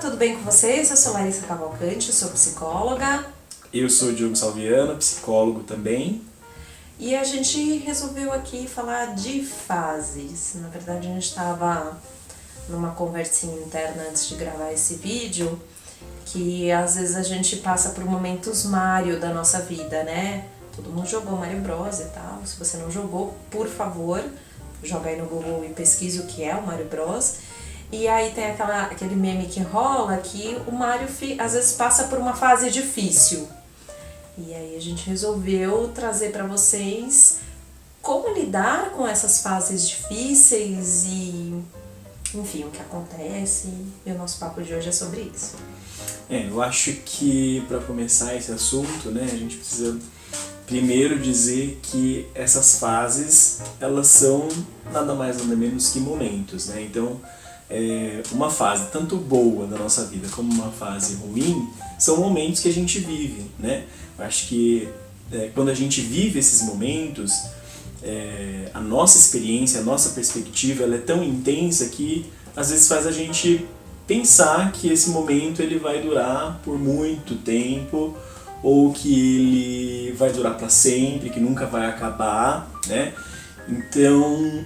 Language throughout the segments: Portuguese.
tudo bem com vocês? Eu sou Larissa Cavalcante, sou psicóloga. Eu sou o Diogo Salviano, psicólogo também. E a gente resolveu aqui falar de fases. Na verdade, a gente estava numa conversinha interna antes de gravar esse vídeo, que às vezes a gente passa por momentos Mario da nossa vida, né? Todo mundo jogou Mario Bros e tal. Se você não jogou, por favor, joga aí no Google e pesquise o que é o Mario Bros. E aí tem aquele meme que rola que o Mario às vezes passa por uma fase difícil. E aí a gente resolveu trazer para vocês como lidar com essas fases difíceis e, enfim, o que acontece. E o nosso papo de hoje é sobre isso. Eu acho que para começar esse assunto, né, a gente precisa primeiro dizer que essas fases, elas são nada mais nada menos que momentos, né? Então, uma fase tanto boa da nossa vida como uma fase ruim são momentos que a gente vive, né? Eu acho que quando a gente vive esses momentos, a nossa experiência, a nossa perspectiva, ela é tão intensa que às vezes faz a gente pensar que esse momento ele vai durar por muito tempo ou que ele vai durar para sempre, que nunca vai acabar, né? Então,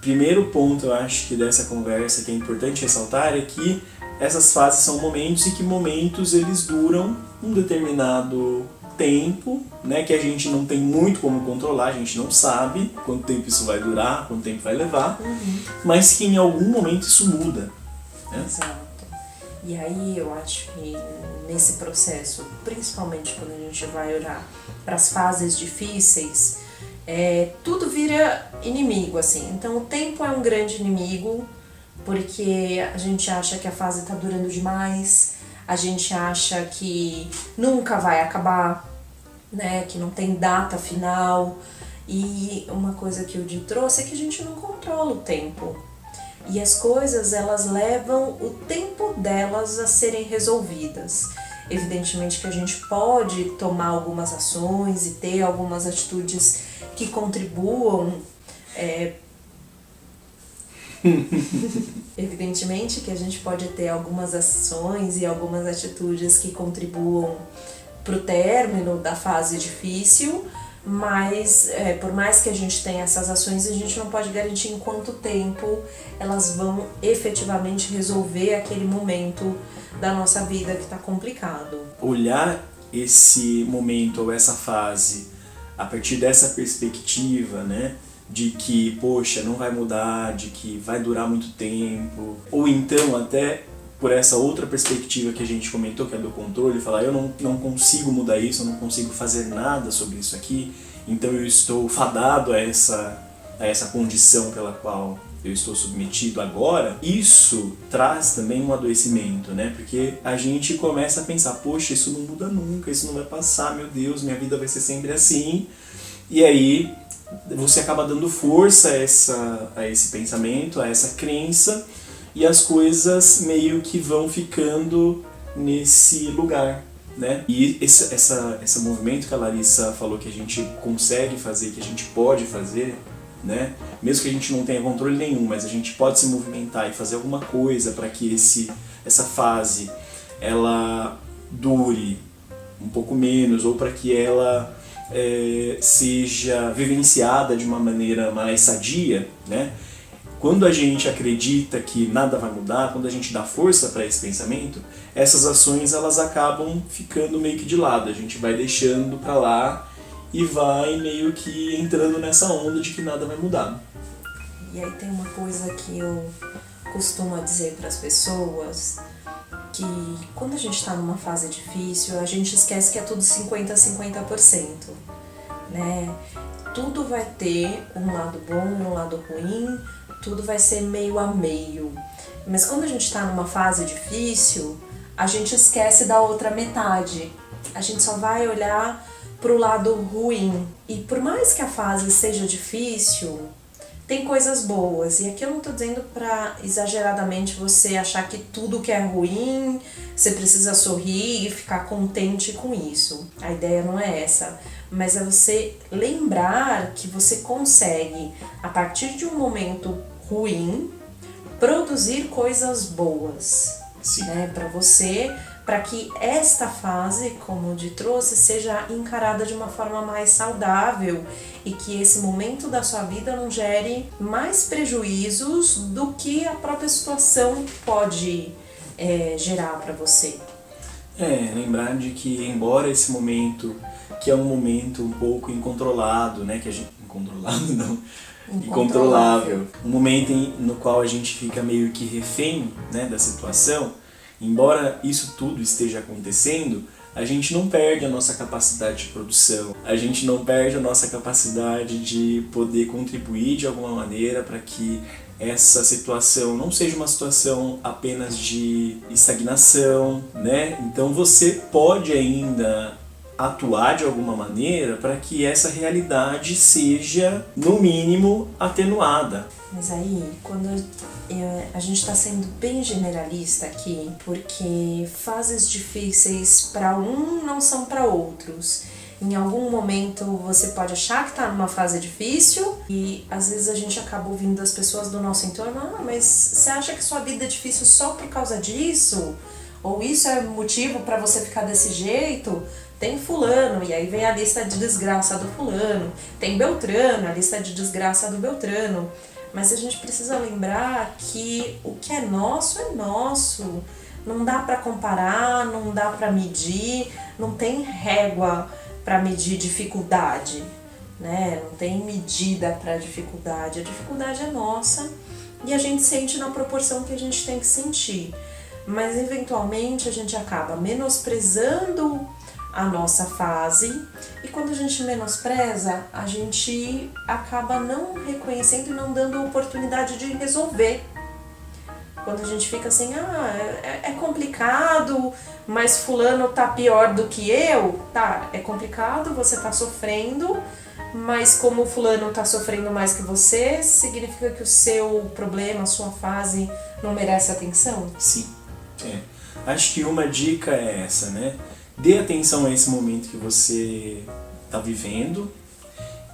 primeiro ponto, eu acho que dessa conversa que é importante ressaltar é que essas fases são momentos e que momentos eles duram um determinado tempo, né, que a gente não tem muito como controlar, a gente não sabe quanto tempo isso vai durar, quanto tempo vai levar, mas que em algum momento isso muda, né? Exato. E aí eu acho que nesse processo, principalmente quando a gente vai olhar para as fases difíceis, tudo vira inimigo, assim. Então o tempo é um grande inimigo, porque a gente acha que a fase está durando demais, a gente acha que nunca vai acabar, né? Que não tem data final. E uma coisa que o Di trouxe é que a gente não controla o tempo. E as coisas, elas levam o tempo delas a serem resolvidas. Evidentemente que a gente pode tomar algumas ações e ter algumas atitudes que contribuam. Evidentemente que a gente pode ter algumas ações e algumas atitudes que contribuam para o término da fase difícil, mas por mais que a gente tenha essas ações, a gente não pode garantir em quanto tempo elas vão efetivamente resolver aquele momento da nossa vida que está complicado. Olhar esse momento ou essa fase a partir dessa perspectiva, né, de que, poxa, não vai mudar, de que vai durar muito tempo, ou então até por essa outra perspectiva que a gente comentou, que é do controle, falar eu não consigo mudar isso, eu não consigo fazer nada sobre isso aqui, então eu estou fadado a essa condição pela qual eu estou submetido agora. Isso traz também um adoecimento, né? Porque a gente começa a pensar, poxa, isso não muda nunca, isso não vai passar, meu Deus, minha vida vai ser sempre assim. E aí você acaba dando força a esse pensamento, a essa crença, e as coisas meio que vão ficando nesse lugar, né? E esse movimento que a Larissa falou que a gente consegue fazer, que a gente pode fazer, né? Mesmo que a gente não tenha controle nenhum, mas a gente pode se movimentar e fazer alguma coisa para que essa fase ela dure um pouco menos, ou para que ela seja vivenciada de uma maneira mais sadia, né? Quando a gente acredita que nada vai mudar, quando a gente dá força para esse pensamento, essas ações elas acabam ficando meio que de lado, a gente vai deixando para lá e vai meio que entrando nessa onda de que nada vai mudar. E aí tem uma coisa que eu costumo dizer para as pessoas, que quando a gente está numa fase difícil, a gente esquece que é tudo 50-50%, né? Tudo vai ter um lado bom e um lado ruim, tudo vai ser meio a meio. Mas quando a gente está numa fase difícil, a gente esquece da outra metade. A gente só vai olhar pro lado ruim. E por mais que a fase seja difícil, tem coisas boas. E aqui eu não tô dizendo pra exageradamente você achar que tudo que é ruim, você precisa sorrir e ficar contente com isso. A ideia não é essa. Mas é você lembrar que você consegue, a partir de um momento ruim, produzir coisas boas. né, para você, para que esta fase, como o Di trouxe, seja encarada de uma forma mais saudável e que esse momento da sua vida não gere mais prejuízos do que a própria situação pode gerar para você. Lembrar de que, embora esse momento, que é um momento um pouco incontrolado, né, que a gente... Incontrolado não... Incontrolável. Um momento no qual a gente fica meio que refém, né, da situação, embora isso tudo esteja acontecendo, a gente não perde a nossa capacidade de produção, a gente não perde a nossa capacidade de poder contribuir de alguma maneira para que essa situação não seja uma situação apenas de estagnação, né? Então você pode ainda atuar de alguma maneira para que essa realidade seja, no mínimo, atenuada. Mas aí, quando a gente está sendo bem generalista aqui, porque fases difíceis para um não são para outros. Em algum momento você pode achar que está numa fase difícil e às vezes a gente acaba ouvindo das pessoas do nosso entorno: mas você acha que sua vida é difícil só por causa disso? Ou isso é motivo para você ficar desse jeito? Tem fulano, e aí vem a lista de desgraça do fulano. Tem Beltrano, a lista de desgraça do Beltrano. Mas a gente precisa lembrar que o que é nosso é nosso. Não dá para comparar, não dá para medir, não tem régua para medir dificuldade, né? Não tem medida para dificuldade. A dificuldade é nossa e a gente sente na proporção que a gente tem que sentir. Mas eventualmente a gente acaba menosprezando a nossa fase, e quando a gente menospreza, a gente acaba não reconhecendo e não dando oportunidade de resolver. Quando a gente fica assim: é complicado, mas fulano tá pior do que eu. Tá, é complicado, você tá sofrendo, mas como o fulano tá sofrendo mais que você, significa que o seu problema, a sua fase não merece atenção? Sim, acho que uma dica é essa, né? Dê atenção a esse momento que você está vivendo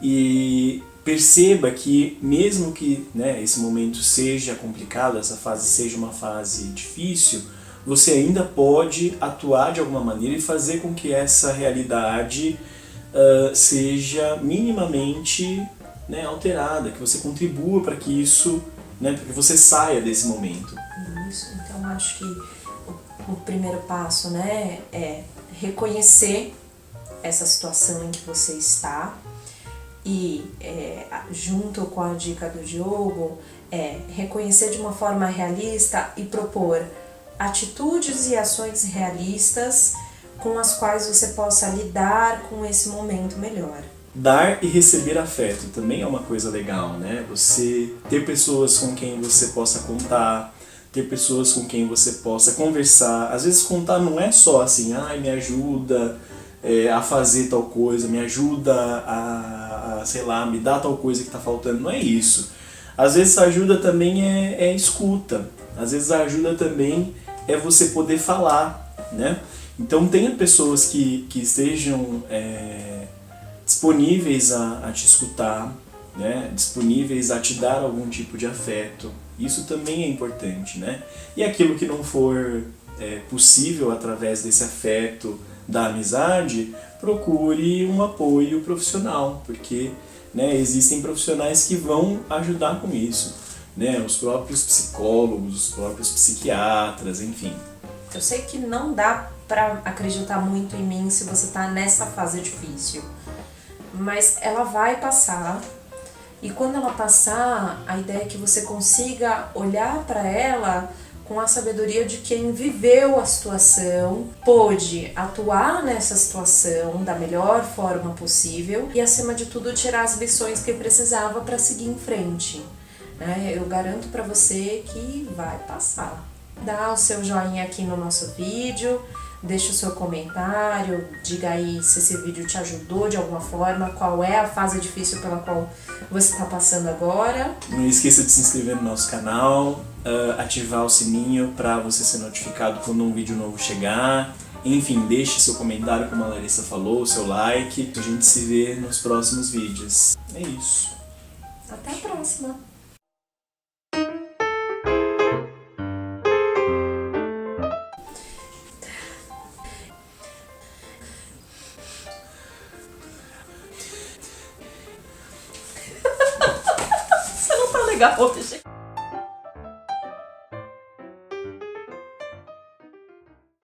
e perceba que mesmo que, né, esse momento seja complicado, essa fase seja uma fase difícil, você ainda pode atuar de alguma maneira e fazer com que essa realidade seja minimamente, né, alterada, que você contribua para que isso, né, para que você saia desse momento. Isso, então acho que o primeiro passo, né, é reconhecer essa situação em que você está e, junto com a dica do Diogo, reconhecer de uma forma realista e propor atitudes e ações realistas com as quais você possa lidar com esse momento melhor. Dar e receber afeto também é uma coisa legal, né? Você ter pessoas com quem você possa contar, ter pessoas com quem você possa conversar. Às vezes contar não é só assim: me ajuda a fazer tal coisa, me ajuda a sei lá, me dá tal coisa que está faltando. Não é isso. Às vezes a ajuda também é escuta. Às vezes a ajuda também é você poder falar, né? Então tenha pessoas que estejam disponíveis a te escutar, né? Disponíveis a te dar algum tipo de afeto. Isso também é importante, né? E aquilo que não for possível através desse afeto da amizade, procure um apoio profissional, porque, né, existem profissionais que vão ajudar com isso, né? Os próprios psicólogos, os próprios psiquiatras, enfim. Eu sei que não dá pra acreditar muito em mim se você tá nessa fase difícil, mas ela vai passar. E quando ela passar, a ideia é que você consiga olhar para ela com a sabedoria de quem viveu a situação, pôde atuar nessa situação da melhor forma possível e, acima de tudo, tirar as lições que precisava para seguir em frente. Eu garanto para você que vai passar. Dá o seu joinha aqui no nosso vídeo, deixa o seu comentário, diga aí se esse vídeo te ajudou de alguma forma, qual é a fase difícil pela qual você está passando agora. Não esqueça de se inscrever no nosso canal, ativar o sininho para você ser notificado quando um vídeo novo chegar. Enfim, deixe seu comentário, como a Larissa falou, seu like. A gente se vê nos próximos vídeos. É isso. Até a próxima! chegar hoje.